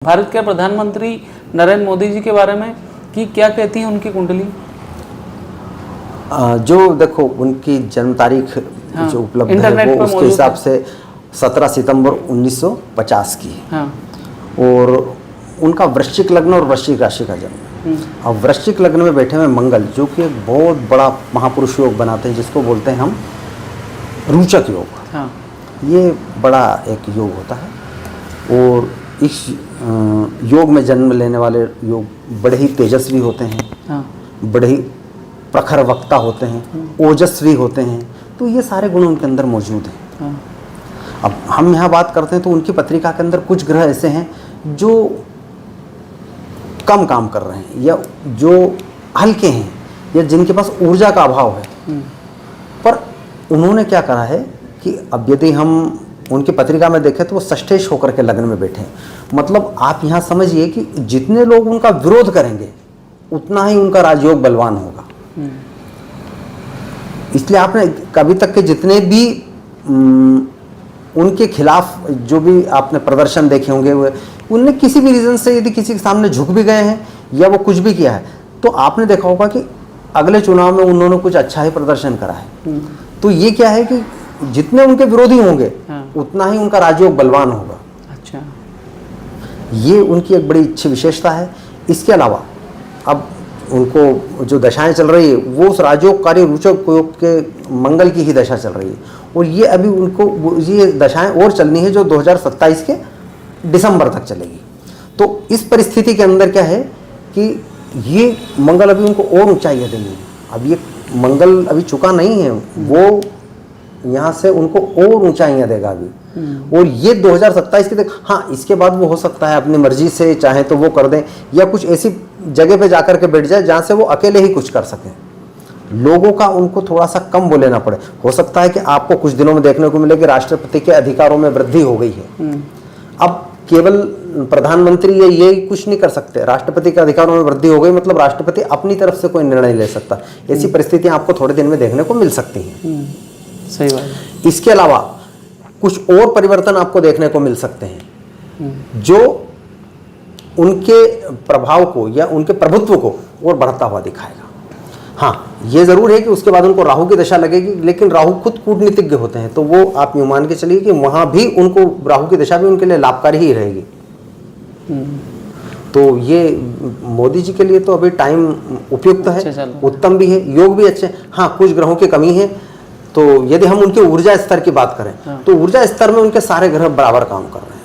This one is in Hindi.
भारत के प्रधानमंत्री नरेंद्र मोदी जी के बारे में कि क्या कहती है उनकी कुंडली? जो देखो उनकी जन्म तारीख जो उपलब्ध है वो उसके हिसाब से 17 सितंबर 1950 की है। हाँ। और उनका वृश्चिक लग्न और वृश्चिक राशि का जन्म। अब वृश्चिक लग्न में बैठे हुए मंगल जो कि एक बहुत बड़ा महापुरुष योग बनाते हैं जिसको बोलते हैं हम रोचक योग। हाँ। ये बड़ा एक योग होता है और इस योग में जन्म लेने वाले योग बड़े ही तेजस्वी होते हैं। हाँ। बड़े ही प्रखर वक्ता होते हैं, ओजस्वी होते हैं, तो ये सारे गुण उनके अंदर मौजूद हैं। हाँ। अब हम यहाँ बात करते हैं तो उनकी पत्रिका के अंदर कुछ ग्रह ऐसे हैं जो कम काम कर रहे हैं या जो हल्के हैं या जिनके पास ऊर्जा का अभाव है। पर उन्होंने क्या करा है कि अब यदि हम उनकी पत्रिका में देखें तो वो षष्ठेश होकर के लग्न में बैठे हैं। मतलब आप यहाँ समझिए कि जितने लोग उनका विरोध करेंगे उतना ही उनका राजयोग बलवान होगा। इसलिए आपने कभी तक के जितने भी उनके खिलाफ जो भी आपने प्रदर्शन देखे होंगे उनने किसी भी रीजन से यदि किसी के सामने झुक भी गए हैं या वो कुछ भी किया है तो आपने देखा होगा कि अगले चुनाव में उन्होंने कुछ अच्छा ही प्रदर्शन करा है। तो ये क्या है कि जितने उनके विरोधी होंगे उतना ही उनका राजयोग बलवान होगा। अच्छा। ये उनकी एक बड़ी अच्छी विशेषता है। इसके अलावा अब उनको जो दशाएं चल रही है वो उस राजयोगकारी रोचक योग के मंगल की ही दशा चल रही है और ये अभी उनको ये दशाएं और चलनी है जो 2027 के दिसंबर तक चलेगी। तो इस परिस्थिति के अंदर क्या है कि ये मंगल अभी उनको और ऊंचाइयां देंगे। अब ये मंगल अभी चुका नहीं है, वो यहाँ से उनको और ऊंचाइयां देगा अभी। और ये 2027 के तक, हाँ इसके बाद वो हो सकता है अपनी मर्जी से चाहे तो वो कर दें या कुछ ऐसी जगह पे जाकर के बैठ जाए जहाँ से वो अकेले ही कुछ कर सकें, लोगों का उनको थोड़ा सा कम बोले ना पड़े। हो सकता है कि आपको कुछ दिनों में देखने को मिले कि राष्ट्रपति के अधिकारों में वृद्धि हो गई है। अब केवल प्रधानमंत्री ये कुछ नहीं कर सकते, राष्ट्रपति के अधिकारों में वृद्धि हो गई मतलब राष्ट्रपति अपनी तरफ से कोई निर्णय ले सकता। ऐसी परिस्थितियां आपको थोड़े दिन में देखने को मिल सकती हैं। सही बात है। इसके अलावा कुछ और परिवर्तन आपको देखने को मिल सकते हैं जो उनके प्रभाव को या उनके प्रभुत्व को और बढ़ता हुआ दिखाएगा। हाँ ये जरूर है कि उसके बाद उनको राहु की दशा लगेगी, लेकिन राहु खुद कूटनीतिज्ञ होते हैं तो वो आप यूं मान के चलिए कि वहां भी उनको राहु की दशा भी उनके लिए लाभकारी ही रहेगी। तो ये मोदी जी के लिए तो अभी टाइम उपयुक्त है, उत्तम भी है, योग भी अच्छे। हाँ कुछ ग्रहों की कमी है। तो यदि हम उनके ऊर्जा स्तर की बात करें तो ऊर्जा स्तर में उनके सारे ग्रह बराबर काम कर रहे हैं।